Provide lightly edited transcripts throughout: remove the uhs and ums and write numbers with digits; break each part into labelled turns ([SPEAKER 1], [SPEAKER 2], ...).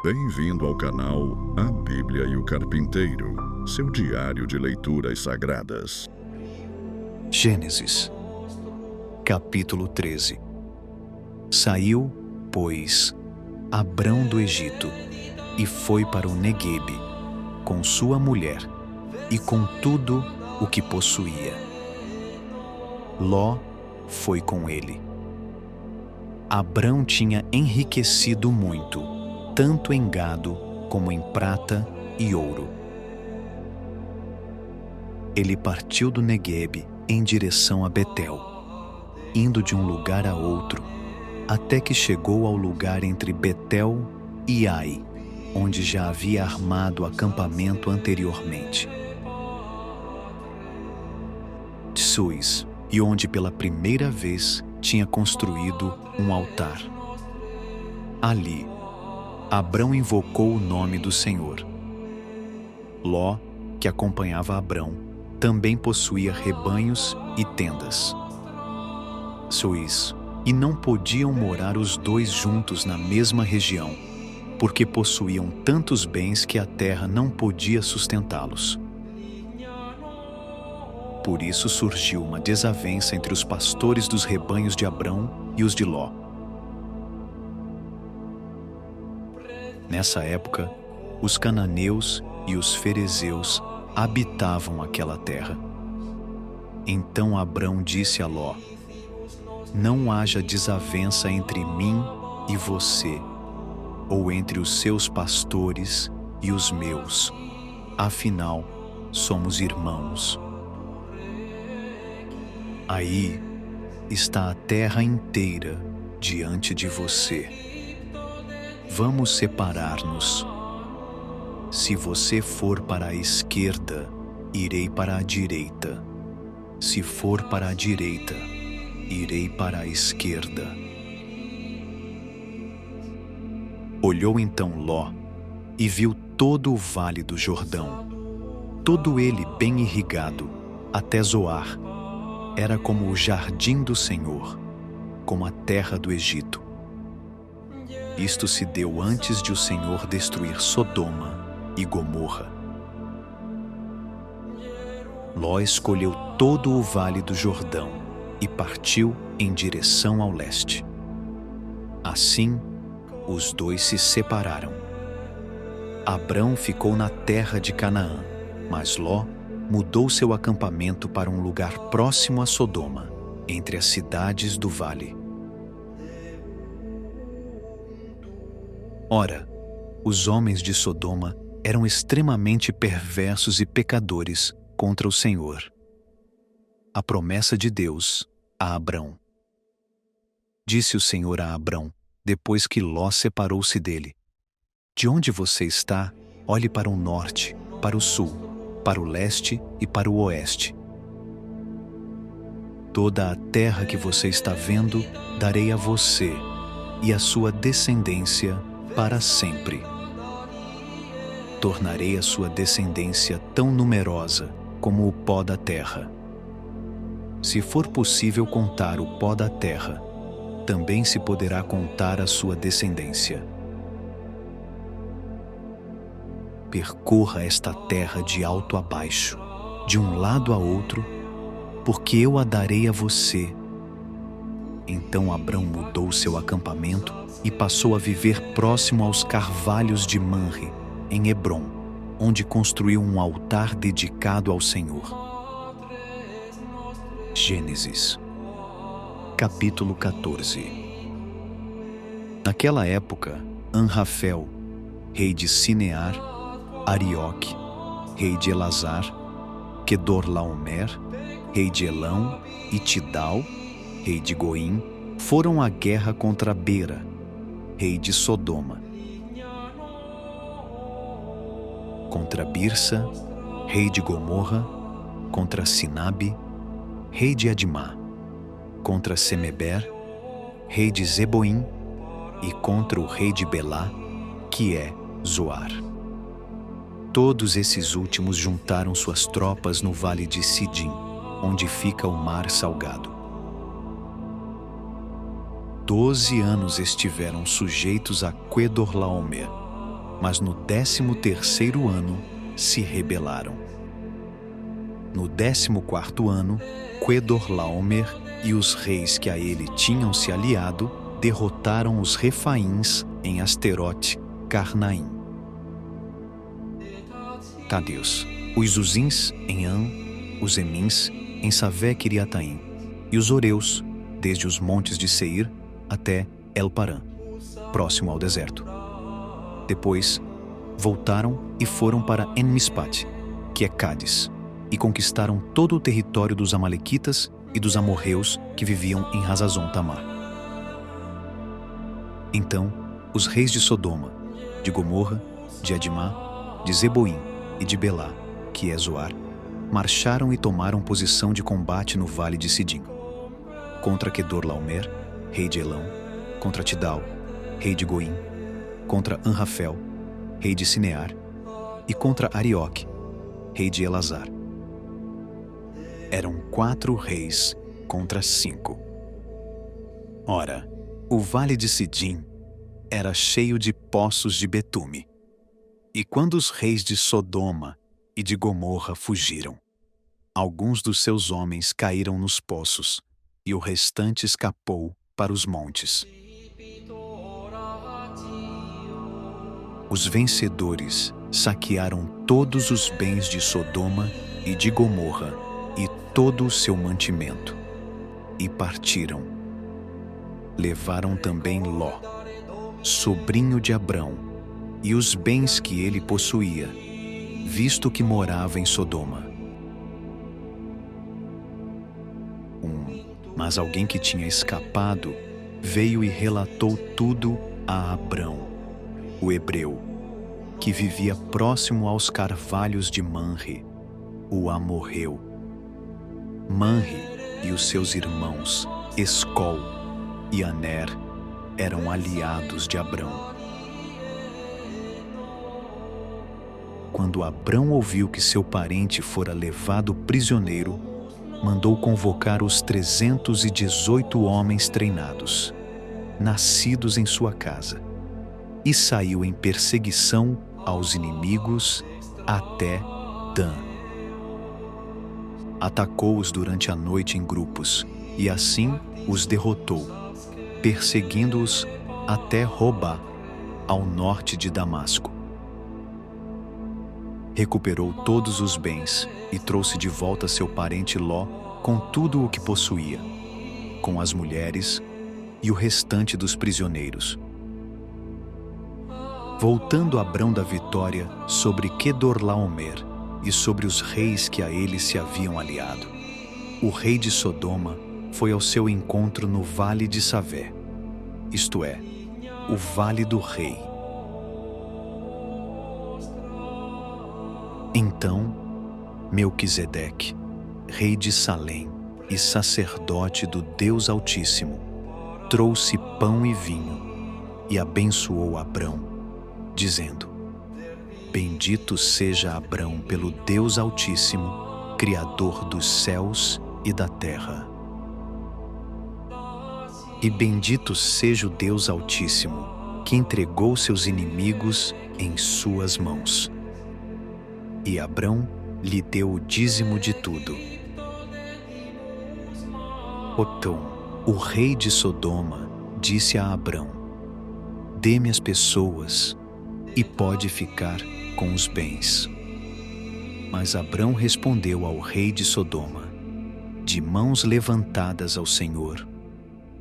[SPEAKER 1] Bem-vindo ao canal A Bíblia e o Carpinteiro, seu diário de leituras sagradas.
[SPEAKER 2] Gênesis, capítulo 13. Saiu, pois, Abrão do Egito e foi para o Neguebe, com sua mulher e com tudo o que possuía. Ló foi com ele. Abrão tinha enriquecido muito, tanto em gado como em prata e ouro. Ele partiu do Neguebe em direção a Betel, indo de um lugar a outro, até que chegou ao lugar entre Betel e Ai, onde já havia armado acampamento anteriormente. Tsuz, e onde pela primeira vez tinha construído um altar. Ali, Abrão invocou o nome do Senhor. Ló, que acompanhava Abrão, também possuía rebanhos e tendas. E não podiam morar os dois juntos na mesma região, porque possuíam tantos bens que a terra não podia sustentá-los. Por isso surgiu uma desavença entre os pastores dos rebanhos de Abrão e os de Ló. Nessa época, os cananeus e os ferezeus habitavam aquela terra. Então Abrão disse a Ló: "Não haja desavença entre mim e você, ou entre os seus pastores e os meus. Afinal, somos irmãos. Aí está a terra inteira diante de você. Vamos separar-nos. Se você for para a esquerda, irei para a direita. Se for para a direita, irei para a esquerda." Olhou então Ló e viu todo o vale do Jordão, todo ele bem irrigado, até Zoar. Era como o jardim do Senhor, como a terra do Egito. Isto se deu antes de o Senhor destruir Sodoma e Gomorra. Ló escolheu todo o vale do Jordão e partiu em direção ao leste. Assim, os dois se separaram. Abrão ficou na terra de Canaã, mas Ló mudou seu acampamento para um lugar próximo a Sodoma, entre as cidades do vale. Ora, os homens de Sodoma eram extremamente perversos e pecadores contra o Senhor. A promessa de Deus a Abrão. Disse o Senhor a Abrão, depois que Ló separou-se dele: "De onde você está, olhe para o norte, para o sul, para o leste e para o oeste. Toda a terra que você está vendo, darei a você e à sua descendência para sempre. Tornarei a sua descendência tão numerosa como o pó da terra. Se for possível contar o pó da terra, também se poderá contar a sua descendência. Percorra esta terra de alto a baixo, de um lado a outro, porque eu a darei a você." Então Abrão mudou seu acampamento e passou a viver próximo aos carvalhos de Manre, em Hebrom, onde construiu um altar dedicado ao Senhor. Gênesis, capítulo 14. Naquela época, Anrafel, rei de Sinear, Arioque, rei de Elazar, Quedorlaomer, rei de Elão, e Tidal, rei de Goim, foram à guerra contra Bera, rei de Sodoma. Contra Birsa, rei de Gomorra, contra Sinabe, rei de Admá, contra Semeber, rei de Zeboim, e contra o rei de Belá, que é Zoar. Todos esses últimos juntaram suas tropas no vale de Sidim, onde fica o mar salgado. 12 anos estiveram sujeitos a Quedorlaomer, mas no 13º ano se rebelaram. No 14º ano, Quedorlaomer e os reis que a ele tinham se aliado derrotaram os Refaíns em Asterote Carnaim, Cadeus, os Uzins em An, os Emins em Savé-Quiriataim e os Oreus, desde os montes de Seir até El-Parã, próximo ao deserto. Depois, voltaram e foram para En-Mispate, que é Cádiz, e conquistaram todo o território dos Amalequitas e dos amorreus que viviam em Hazazon Tamar. Então, os reis de Sodoma, de Gomorra, de Adimá, de Zeboim e de Belá, que é Zoar, marcharam e tomaram posição de combate no vale de Sidim, contra Quedorlaomer, rei de Elão, contra Tidal, rei de Goim, contra Anrafel, rei de Sinear, e contra Arioque, rei de Elazar. Eram 4 reis contra 5. Ora, o vale de Sidim era cheio de poços de betume. E quando os reis de Sodoma e de Gomorra fugiram, alguns dos seus homens caíram nos poços, e o restante escapou para os montes. Os vencedores saquearam todos os bens de Sodoma e de Gomorra e todo o seu mantimento, e partiram. Levaram também Ló, sobrinho de Abrão, e os bens que ele possuía, visto que morava em Sodoma. Mas alguém que tinha escapado veio e relatou tudo a Abrão, o hebreu, que vivia próximo aos carvalhos de Manre, o amorreu. Manre e os seus irmãos, Escol e Aner, eram aliados de Abrão. Quando Abrão ouviu que seu parente fora levado prisioneiro, mandou convocar os 318 homens treinados, nascidos em sua casa, e saiu em perseguição aos inimigos até Dan. Atacou-os durante a noite em grupos, e assim os derrotou, perseguindo-os até Robá, ao norte de Damasco. Recuperou todos os bens e trouxe de volta seu parente Ló com tudo o que possuía, com as mulheres e o restante dos prisioneiros. Voltando Abrão da vitória sobre Quedorlaomer e sobre os reis que a ele se haviam aliado, o rei de Sodoma foi ao seu encontro no vale de Savé, isto é, o vale do rei. Então, Melquisedeque, rei de Salém e sacerdote do Deus Altíssimo, trouxe pão e vinho e abençoou Abrão, dizendo: Bendito seja Abrão pelo Deus Altíssimo, Criador dos céus e da terra. E bendito seja o Deus Altíssimo, que entregou seus inimigos em suas mãos. E Abrão lhe deu o dízimo de tudo. Otão, o rei de Sodoma, disse a Abrão: Dê-me as pessoas, e pode ficar com os bens. Mas Abrão respondeu ao rei de Sodoma, de mãos levantadas ao Senhor,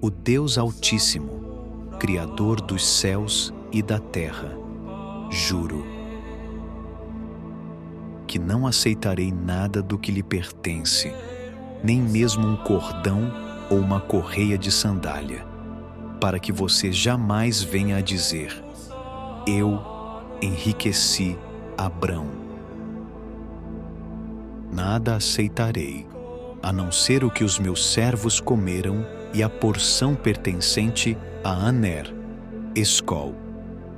[SPEAKER 2] o Deus Altíssimo, Criador dos céus e da terra, juro que não aceitarei nada do que lhe pertence, nem mesmo um cordão ou uma correia de sandália, para que você jamais venha a dizer: Eu enriqueci Abrão. Nada aceitarei, a não ser o que os meus servos comeram e a porção pertencente a Aner, Escol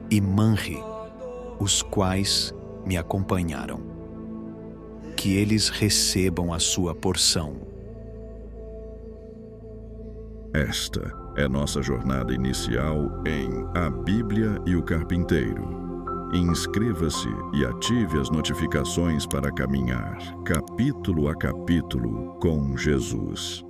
[SPEAKER 2] e Manre, os quais me acompanharam. Que eles recebam a sua porção.
[SPEAKER 1] Esta é nossa jornada inicial em A Bíblia e o Carpinteiro. Inscreva-se e ative as notificações para caminhar capítulo a capítulo com Jesus.